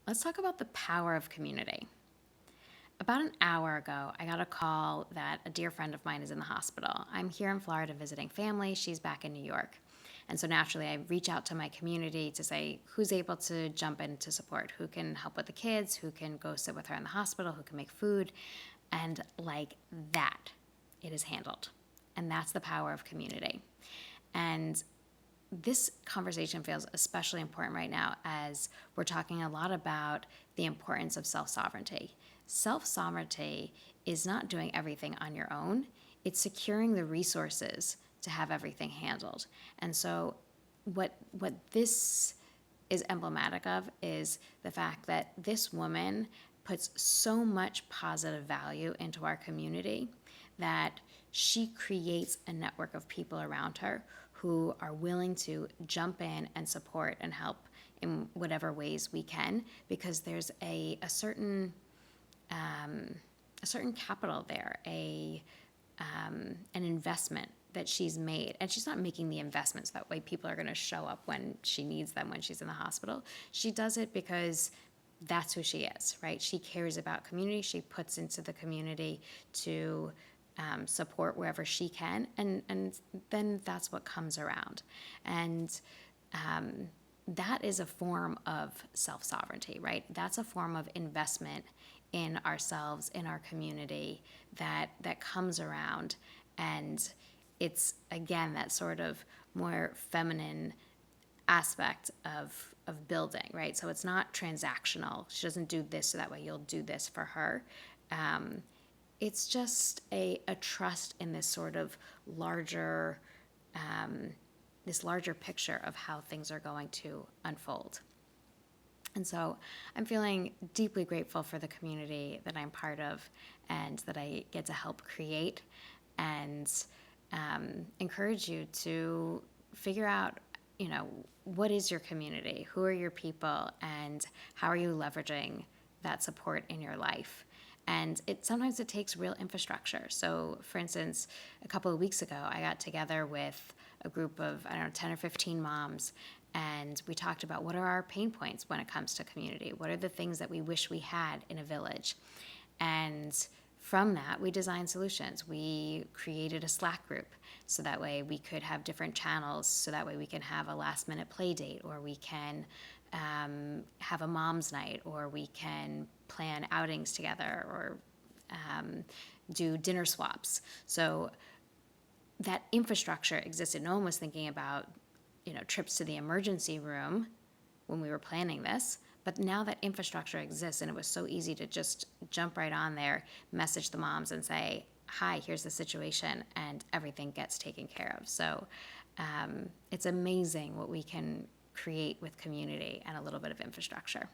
Let's talk about the power of community. About an hour ago, I got a call that a dear friend of mine is in the hospital. I'm here in Florida visiting family. She's back in New York. And so naturally, I reach out to my community to say who's able to jump in to support, who can help with the kids, who can go sit with her in the hospital, who can make food. And like that, it is handled. And that's the power of community. And this conversation feels especially important right now as we're talking a lot about the importance of self sovereignty. Self sovereignty is not doing everything on your own, it's securing the resources to have everything handled. And so, what this is emblematic of is the fact that this woman puts so much positive value into our community that she creates a network of people around her who are willing to jump in and support and help in whatever ways we can, because there's a certain capital there, an investment that she's made. And she's not making the investments that way people are going to show up when she needs them when she's in the hospital. She does it because that's who she is, right? She cares about community. She puts into the community to support wherever she can, and then that's what comes around. And that is a form of self sovereignty, right? That's a form of investment in ourselves, in our community that comes around, and it's again that sort of more feminine aspect of building, right? So it's not transactional. She doesn't do this so that way you'll do this for her. It's just a trust in this sort of larger this larger picture of how things are going to unfold. And so I'm feeling deeply grateful for the community that I'm part of and that I get to help create, and encourage you to figure out, what is your community? Who are your people? And how are you leveraging that support in your life? And sometimes it takes real infrastructure. So, for instance, a couple of weeks ago, I got together with a group of, I don't know, 10 or 15 moms, and we talked about what are our pain points when it comes to community? What are the things that we wish we had in a village? And from that, we designed solutions. We created a Slack group so that way we could have different channels, so that way we can have a last minute play date, or we can have a mom's night, or we can plan outings together, or do dinner swaps. So that infrastructure existed. No one was thinking about, trips to the emergency room when we were planning this. But now that infrastructure exists, and it was so easy to just jump right on there, message the moms and say, hi, here's the situation, and everything gets taken care of. So it's amazing what we can create with community and a little bit of infrastructure.